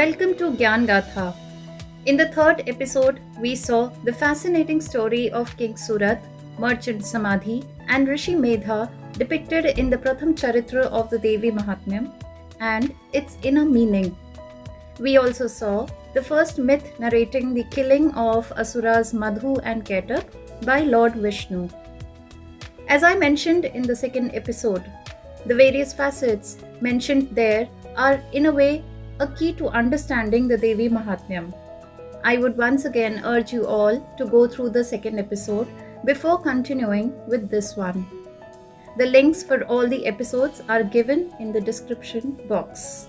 Welcome to Gyan Gatha. In the third episode, we saw the fascinating story of King Surat, merchant Samadhi, and Rishi Medha depicted in the Pratham Charitra of the Devi Mahatmyam and its inner meaning. We also saw the first myth narrating the killing of Asuras Madhu and Ketak by Lord Vishnu. As I mentioned in the second episode, the various facets mentioned there are in a way a key to understanding the Devi Mahatmyam. I would once again urge you all to go through the second episode before continuing with this one. The links for all the episodes are given in the description box.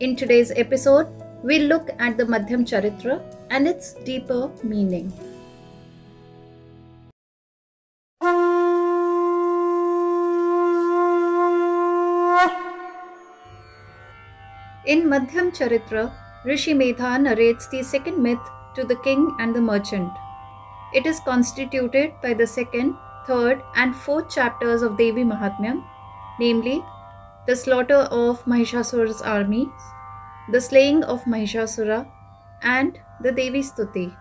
In today's episode, we'll look at the Madhyam Charitra and its deeper meaning. In Madhyam Charitra, Rishi Medha narrates the second myth to the king and the merchant. It is constituted by the second, third, and fourth chapters of Devi Mahatmyam, namely the slaughter of Mahishasura's armies, the slaying of Mahishasura, and the Devi Stuti.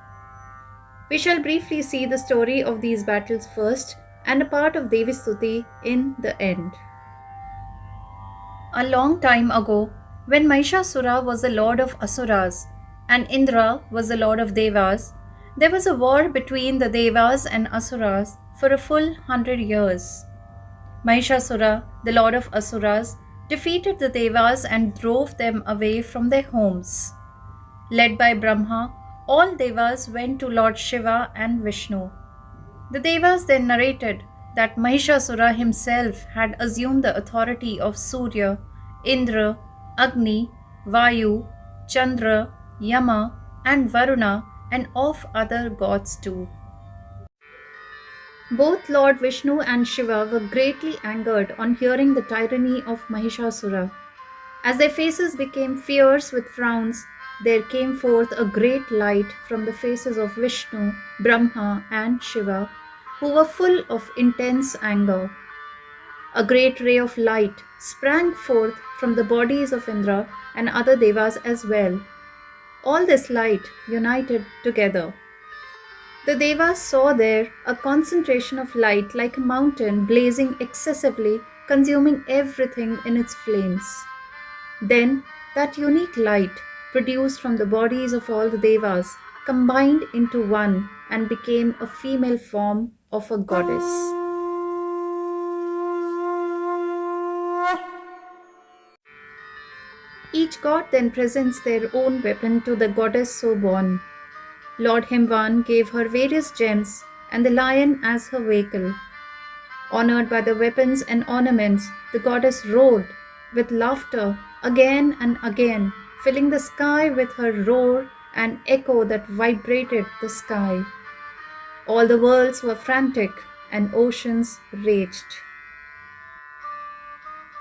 We shall briefly see the story of these battles first and a part of Devi Stuti in the end. A long time ago, when Mahishasura was the lord of Asuras and Indra was the lord of Devas, there was a war between the Devas and Asuras for a full 100 years. Mahishasura, the lord of Asuras, defeated the Devas and drove them away from their homes. Led by Brahma, all Devas went to Lord Shiva and Vishnu. The Devas then narrated that Mahishasura himself had assumed the authority of Surya, Indra, Agni, Vayu, Chandra, Yama, and Varuna, and of other gods too. Both Lord Vishnu and Shiva were greatly angered on hearing the tyranny of Mahishasura. As their faces became fierce with frowns, there came forth a great light from the faces of Vishnu, Brahma, and Shiva, who were full of intense anger. A great ray of light sprang forth from the bodies of Indra and other devas as well. All this light united together. The devas saw there a concentration of light like a mountain blazing excessively, consuming everything in its flames. Then that unique light produced from the bodies of all the devas combined into one and became a female form of a goddess. Each god then presents their own weapon to the goddess so born. Lord Himvan gave her various gems and the lion as her vehicle. Honored by the weapons and ornaments, the goddess roared with laughter again and again, filling the sky with her roar and echo that vibrated the sky. All the worlds were frantic and oceans raged.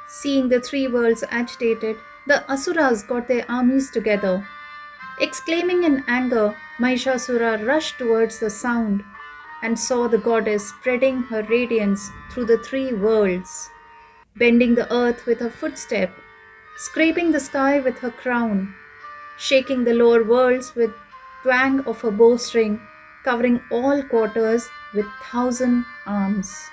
Seeing the three worlds agitated, the Asuras got their armies together. Exclaiming in anger, Mahishasura rushed towards the sound and saw the goddess spreading her radiance through the three worlds, bending the earth with her footstep, scraping the sky with her crown, shaking the lower worlds with twang of her bowstring, covering all quarters with 1,000 arms.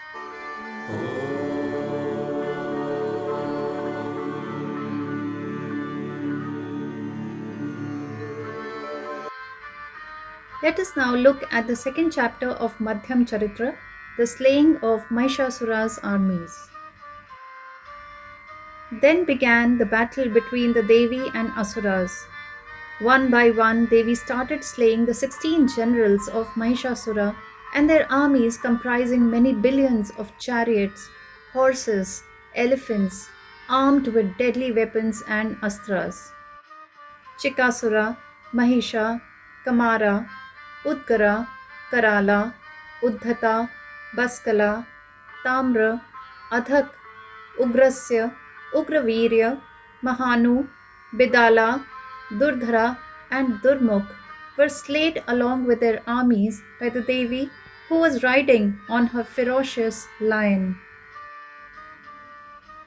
Let us now look at the second chapter of Madhyam Charitra, the slaying of Mahishasura's armies. Then began the battle between the Devi and Asuras. One by one, Devi started slaying the 16 generals of Mahishasura and their armies comprising many billions of chariots, horses, elephants, armed with deadly weapons and astras. Chikasura, Mahisha, Kamara, Udgara, Karala, Uddhata, Baskala, Tamra, Adhak, Ugrasya, Ugravirya, Mahanu, Bidala, Durdhara, and Durmukh were slayed along with their armies by the Devi who was riding on her ferocious lion.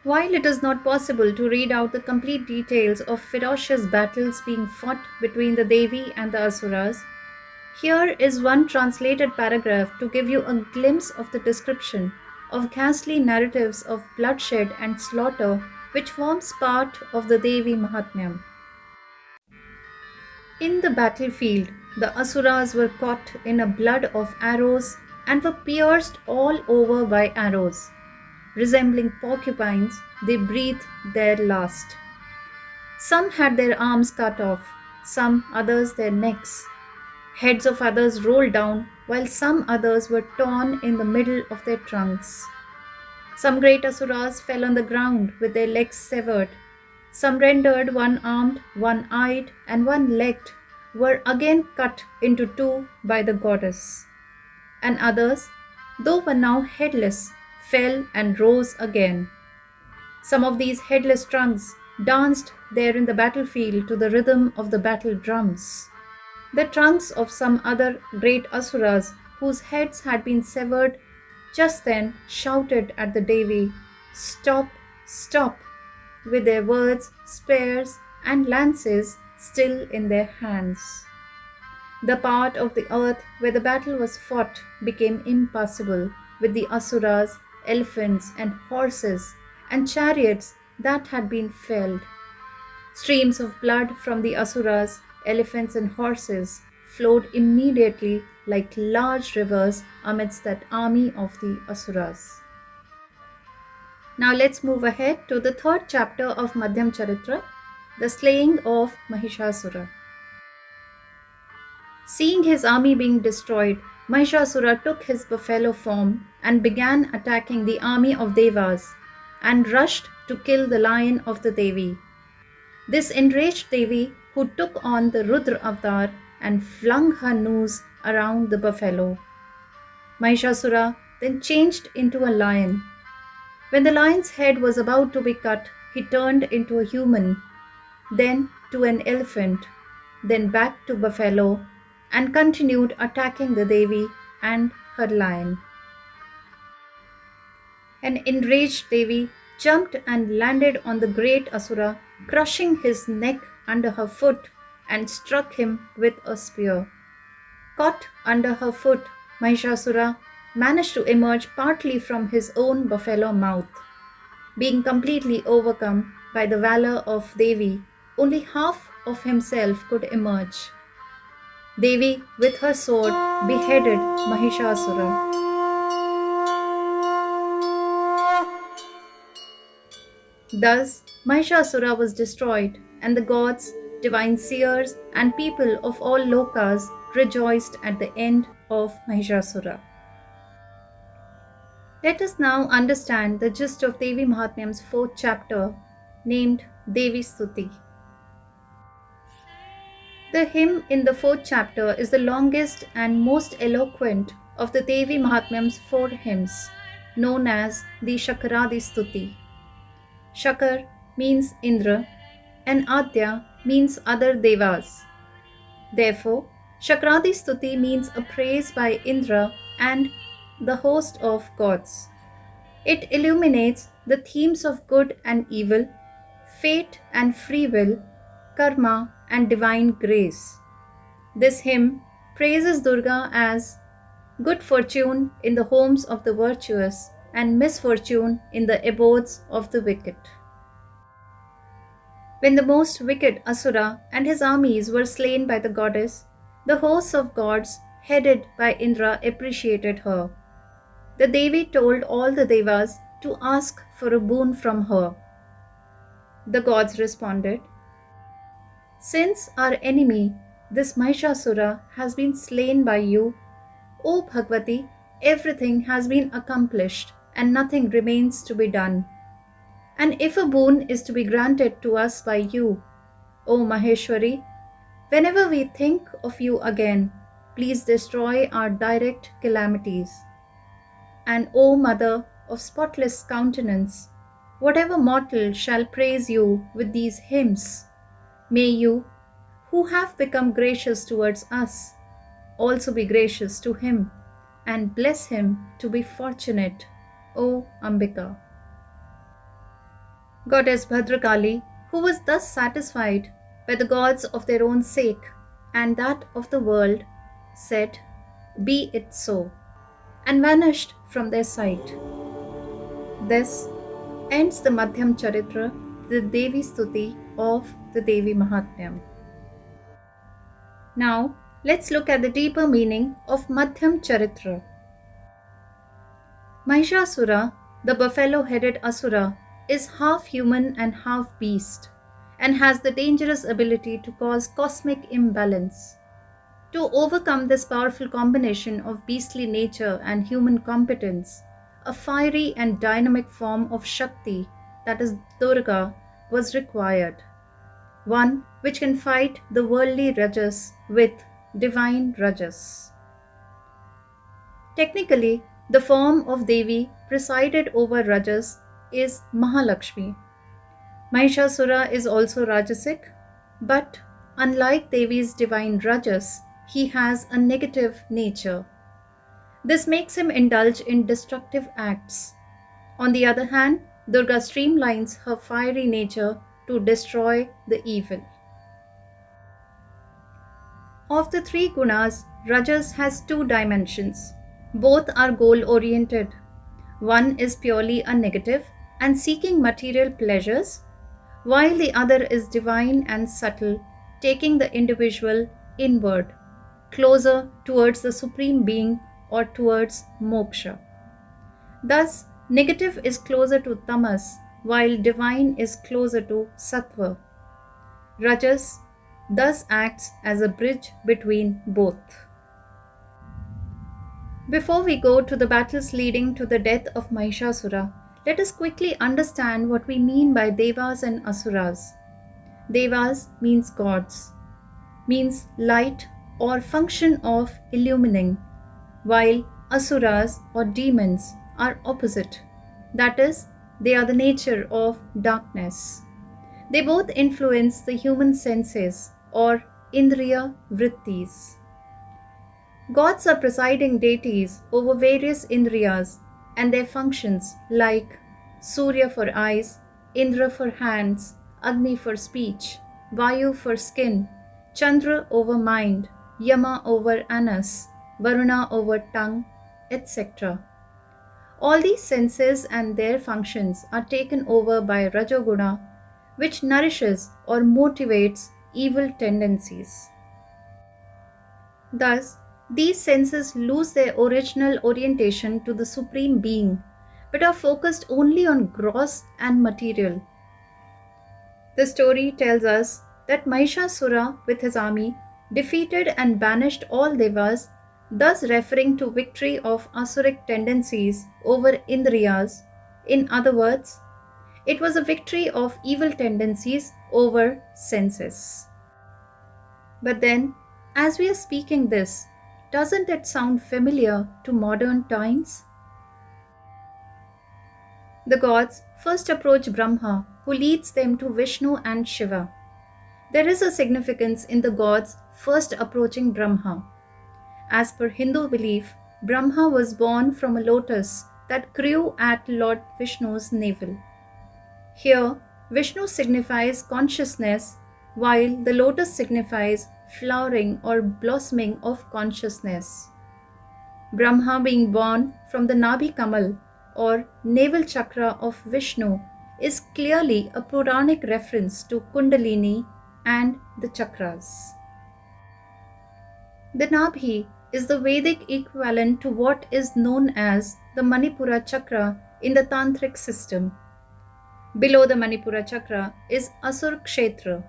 While it is not possible to read out the complete details of ferocious battles being fought between the Devi and the Asuras, here is one translated paragraph to give you a glimpse of the description of ghastly narratives of bloodshed and slaughter which forms part of the Devi Mahatmyam. In the battlefield, the Asuras were caught in a blood of arrows and were pierced all over by arrows. Resembling porcupines, they breathed their last. Some had their arms cut off, some others their necks. Heads of others rolled down, while some others were torn in the middle of their trunks. Some great asuras fell on the ground with their legs severed. Some rendered one-armed, one-eyed, and one-legged were again cut into two by the goddess. And others, though were now headless, fell and rose again. Some of these headless trunks danced there in the battlefield to the rhythm of the battle drums. The trunks of some other great asuras whose heads had been severed just then shouted at the Devi, "Stop, stop," with their words, spears, and lances still in their hands. The part of the earth where the battle was fought became impassable, with the asuras, elephants, and horses, and chariots that had been felled. Streams of blood from the asuras, elephants, and horses flowed immediately like large rivers amidst that army of the asuras. Now let's move ahead to the third chapter of Madhyam Charitra, the slaying of Mahishasura. Seeing his army being destroyed, Mahishasura took his buffalo form and began attacking the army of Devas and rushed to kill the lion of the Devi. This enraged Devi, who took on the Rudra avatar and flung her noose around the buffalo. Mahishasura then changed into a lion. When the lion's head was about to be cut, he turned into a human, then to an elephant, then back to buffalo, and continued attacking the Devi and her lion. An enraged Devi jumped and landed on the great Asura, crushing his neck under her foot and struck him with a spear. Caught under her foot, Mahishasura managed to emerge partly from his own buffalo mouth. Being completely overcome by the valor of Devi, only half of himself could emerge. Devi, with her sword, beheaded Mahishasura. Thus, Mahishasura was destroyed, and the gods, divine seers, and people of all lokas rejoiced at the end of Mahishasura. Let us now understand the gist of Devi Mahatmyam's fourth chapter, named Devi Stuti. The hymn in the fourth chapter is the longest and most eloquent of the Devi Mahatmyam's four hymns, known as the Shakaradi Stuti. Shakar means Indra and Adya means other devas. Therefore, Shakradi Stuti means a praise by Indra and the host of gods. It illuminates the themes of good and evil, fate and free will, karma and divine grace. This hymn praises Durga as good fortune in the homes of the virtuous and misfortune in the abodes of the wicked. When the most wicked Asura and his armies were slain by the goddess, the hosts of gods, headed by Indra, appreciated her. The Devi told all the devas to ask for a boon from her. The gods responded, "Since our enemy, this Mahishasura, has been slain by you, O Bhagavati, everything has been accomplished and nothing remains to be done. And if a boon is to be granted to us by you, O Maheshwari, whenever we think of you again, please destroy our direct calamities. And O Mother of spotless countenance, whatever mortal shall praise you with these hymns, may you, who have become gracious towards us, also be gracious to him, and bless him to be fortunate, O Ambika." Goddess Bhadrakali, who was thus satisfied by the gods of their own sake and that of the world, said, "Be it so," and vanished from their sight. This ends the Madhyam Charitra, the Devi Stuti of the Devi Mahatmyam. Now, let's look at the deeper meaning of Madhyam Charitra. Mahishasura, the buffalo-headed Asura, is half human and half beast, and has the dangerous ability to cause cosmic imbalance. To overcome this powerful combination of beastly nature and human competence, a fiery and dynamic form of Shakti, that is Durga, was required. One which can fight the worldly Rajas with divine Rajas. Technically, the form of Devi presided over Rajas is Mahalakshmi. Mahishasura is also Rajasic, but unlike Devi's divine Rajas, he has a negative nature. This makes him indulge in destructive acts. On the other hand, Durga streamlines her fiery nature to destroy the evil. Of the three gunas, Rajas has two dimensions. Both are goal-oriented. One is purely a negative and seeking material pleasures, while the other is divine and subtle, taking the individual inward, closer towards the Supreme Being or towards moksha. Thus, negative is closer to tamas, while divine is closer to sattva. Rajas thus acts as a bridge between both. Before we go to the battles leading to the death of Mahishasura, let us quickly understand what we mean by Devas and Asuras. Devas means gods, means light or function of illumining, while Asuras or demons are opposite, that is, they are the nature of darkness. They both influence the human senses or Indriya Vrittis. Gods are presiding deities over various Indriyas and their functions like Surya for eyes, Indra for hands, Agni for speech, Vayu for skin, Chandra over mind, Yama over anus, Varuna over tongue, etc. All these senses and their functions are taken over by Rajoguna, which nourishes or motivates evil tendencies. Thus, these senses lose their original orientation to the Supreme Being, but are focused only on gross and material. The story tells us that Mahishasura with his army defeated and banished all Devas, thus referring to victory of Asuric tendencies over Indriyas. In other words, it was a victory of evil tendencies over senses. But then, as we are speaking this, doesn't it sound familiar to modern times? The gods first approach Brahma, who leads them to Vishnu and Shiva. There is a significance in the gods first approaching Brahma. As per Hindu belief, Brahma was born from a lotus that grew at Lord Vishnu's navel. Here, Vishnu signifies consciousness, while the lotus signifies flowering or blossoming of consciousness. Brahma being born from the Nabhi Kamal or navel chakra of Vishnu is clearly a Puranic reference to Kundalini and the chakras. The Nabhi is the Vedic equivalent to what is known as the Manipura chakra in the Tantric system. Below the Manipura chakra is Asur Kshetra,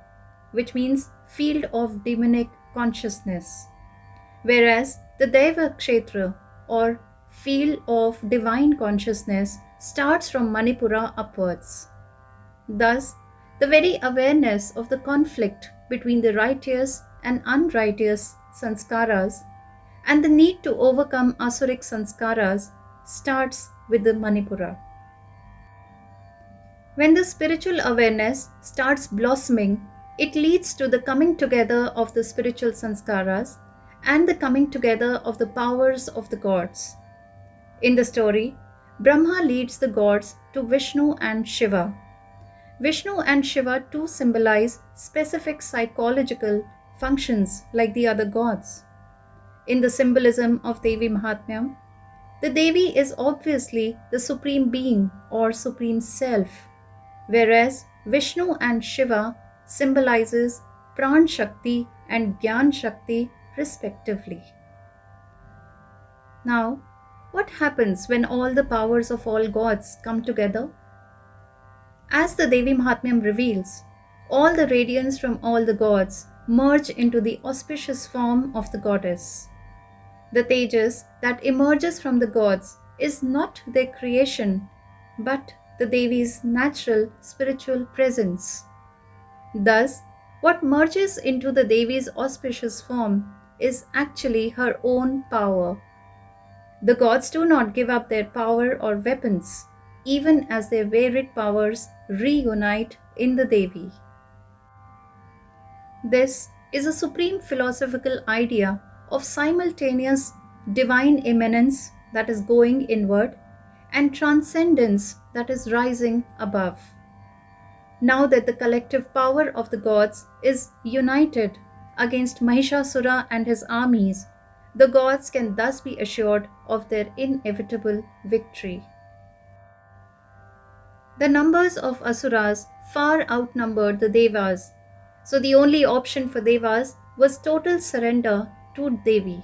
which means field of demonic consciousness, whereas the Deva Kshetra or field of divine consciousness starts from Manipura upwards. Thus, the very awareness of the conflict between the righteous and unrighteous sanskaras and the need to overcome Asuric sanskaras starts with the Manipura. When the spiritual awareness starts blossoming, it leads to the coming together of the spiritual sanskaras and the coming together of the powers of the gods. In the story, Brahma leads the gods to Vishnu and Shiva. Vishnu and Shiva too symbolize specific psychological functions like the other gods. In the symbolism of Devi Mahatmyam, the Devi is obviously the supreme being or supreme self, whereas Vishnu and Shiva symbolizes Pran Shakti and Gyan Shakti respectively. Now, what happens when all the powers of all gods come together? As the Devi Mahatmyam reveals, all the radiance from all the gods merge into the auspicious form of the goddess. The Tejas that emerges from the gods is not their creation, but the Devi's natural spiritual presence. Thus, what merges into the Devi's auspicious form is actually her own power. The gods do not give up their power or weapons, even as their varied powers reunite in the Devi. This is a supreme philosophical idea of simultaneous divine immanence that is going inward and transcendence that is rising above. Now that the collective power of the gods is united against Mahishasura and his armies, the gods can thus be assured of their inevitable victory. The numbers of Asuras far outnumbered the Devas, so the only option for Devas was total surrender to Devi.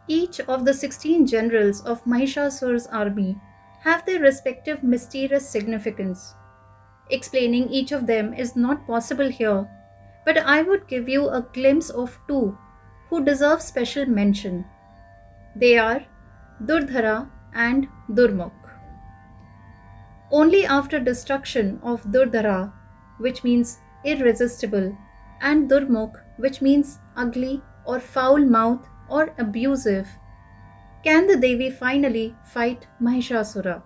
Each of the 16 generals of Mahishasura's army have their respective mysterious significance. Explaining each of them is not possible here, but I would give you a glimpse of two who deserve special mention. They are Durdhara and Durmukh. Only after destruction of Durdhara, which means irresistible, and Durmukh, which means ugly or foul-mouthed or abusive, can the Devi finally fight Mahishasura.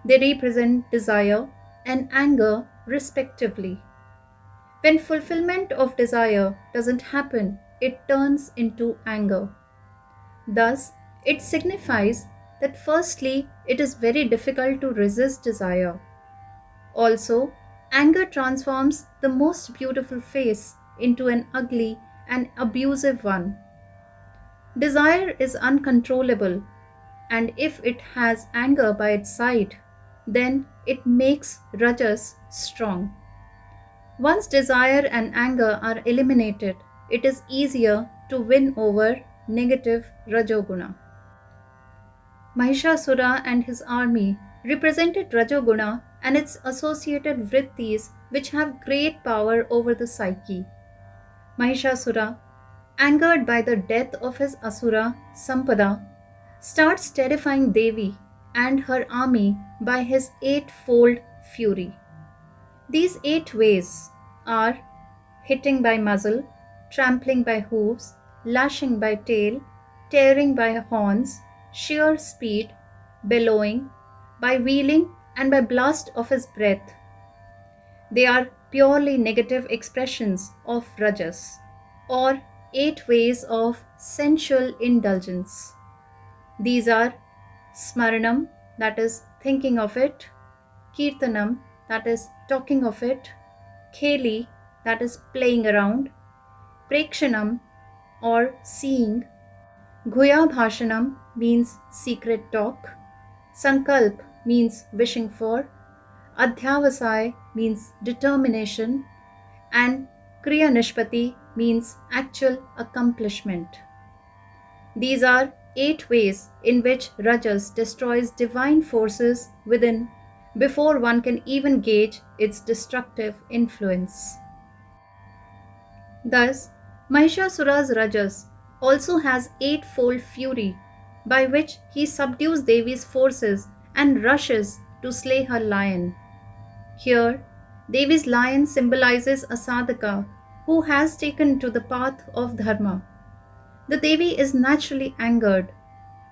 They represent desire and anger respectively. When fulfillment of desire doesn't happen, it turns into anger. Thus, it signifies that firstly, it is very difficult to resist desire. Also, anger transforms the most beautiful face into an ugly and abusive one. Desire is uncontrollable, and if it has anger by its side, then it makes Rajas strong. Once desire and anger are eliminated, it is easier to win over negative Rajoguna. Mahishasura and his army represented Rajoguna and its associated vrittis which have great power over the psyche. Mahishasura, angered by the death of his Asura Sampada, starts terrifying Devi and her army by his eightfold fury. These 8 ways are hitting by muzzle, trampling by hooves, lashing by tail, tearing by horns, sheer speed, bellowing, by wheeling and by blast of his breath. They are purely negative expressions of Rajas, or 8 ways of sensual indulgence. These are Smaranam, that is thinking of it, Kirtanam, that is talking of it, Kheli, that is playing around, Prekshanam, or seeing, Guya Bhashanam means secret talk, Sankalp means wishing for, Adhyavasai means determination, and Kriya Nishpati means actual accomplishment. These are 8 ways in which Rajas destroys divine forces within before one can even gauge its destructive influence. Thus, Mahishasura's Rajas also has 8-fold fury by which he subdues Devi's forces and rushes to slay her lion. Here, Devi's lion symbolizes a sadhaka who has taken to the path of dharma. The Devi is naturally angered,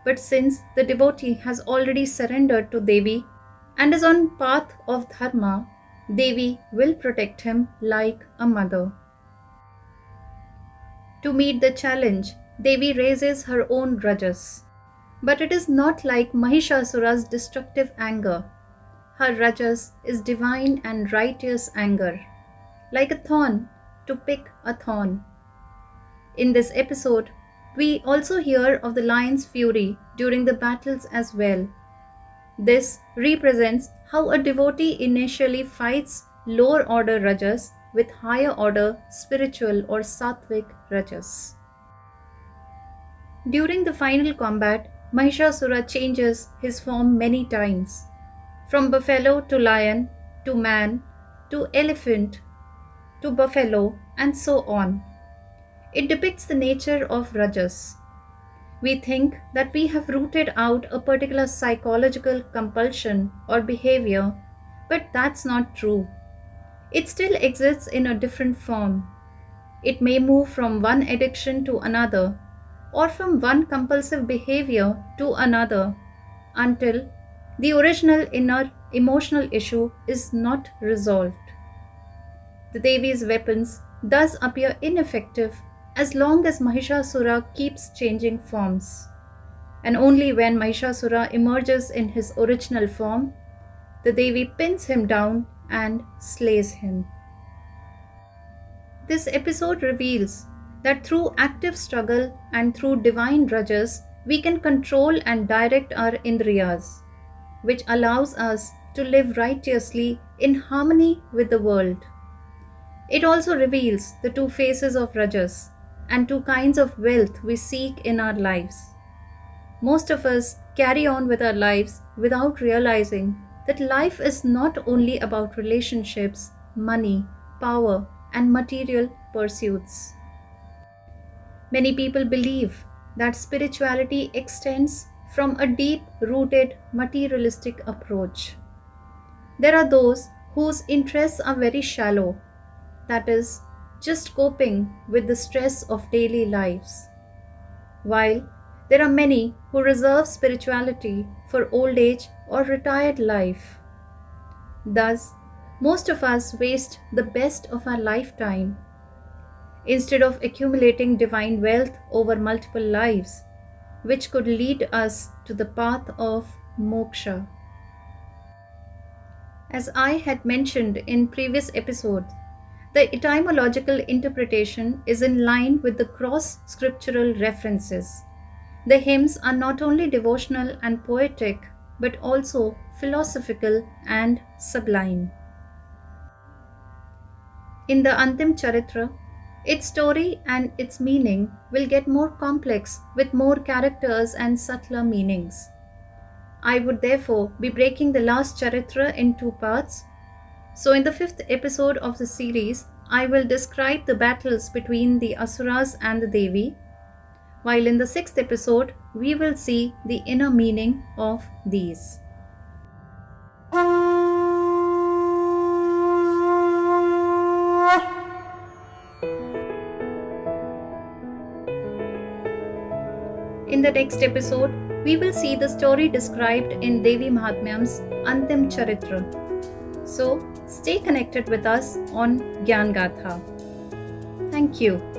but since the devotee has already surrendered to Devi and is on path of dharma, Devi will protect him like a mother. To meet the challenge, Devi raises her own Rajas. But it is not like Mahishasura's destructive anger. her rajas is divine and righteous anger, like a thorn to pick a thorn. In this episode, we also hear of the lion's fury during the battles as well. This represents how a devotee initially fights lower order rajas with higher order spiritual or sattvic rajas. During the final combat, Mahishasura changes his form many times, from buffalo to lion, to man, to elephant, to buffalo, and so on. It depicts the nature of rajas. We think that we have rooted out a particular psychological compulsion or behavior, but that's not true. It still exists in a different form. It may move from one addiction to another, or from one compulsive behavior to another, until the original inner emotional issue is not resolved. The Devi's weapons thus appear ineffective as long as Mahishasura keeps changing forms. And only when Mahishasura emerges in his original form, the Devi pins him down and slays him. This episode reveals that through active struggle and through divine rajas, we can control and direct our indriyas, which allows us to live righteously in harmony with the world. It also reveals the two faces of rajas and two kinds of wealth we seek in our lives. Most of us carry on with our lives without realizing that life is not only about relationships, money, power, and material pursuits. Many people believe that spirituality extends from a deep rooted materialistic approach. There are those whose interests are very shallow, that is, just coping with the stress of daily lives, while there are many who reserve spirituality for old age or retired life. Thus, most of us waste the best of our lifetime. Instead of accumulating divine wealth over multiple lives, which could lead us to the path of moksha. As I had mentioned in previous episodes, the etymological interpretation is in line with the cross-scriptural references. The hymns are not only devotional and poetic, but also philosophical and sublime. In the Antim Charitra, its story and its meaning will get more complex with more characters and subtler meanings. I would therefore be breaking the last Charitra in two parts. So in the 5th episode of the series, I will describe the battles between the Asuras and the Devi, while in the 6th episode, we will see the inner meaning of these. In the next episode, we will see the story described in Devi Mahatmyam's Antim Charitra. So, stay connected with us on Gyan Gatha. Thank you.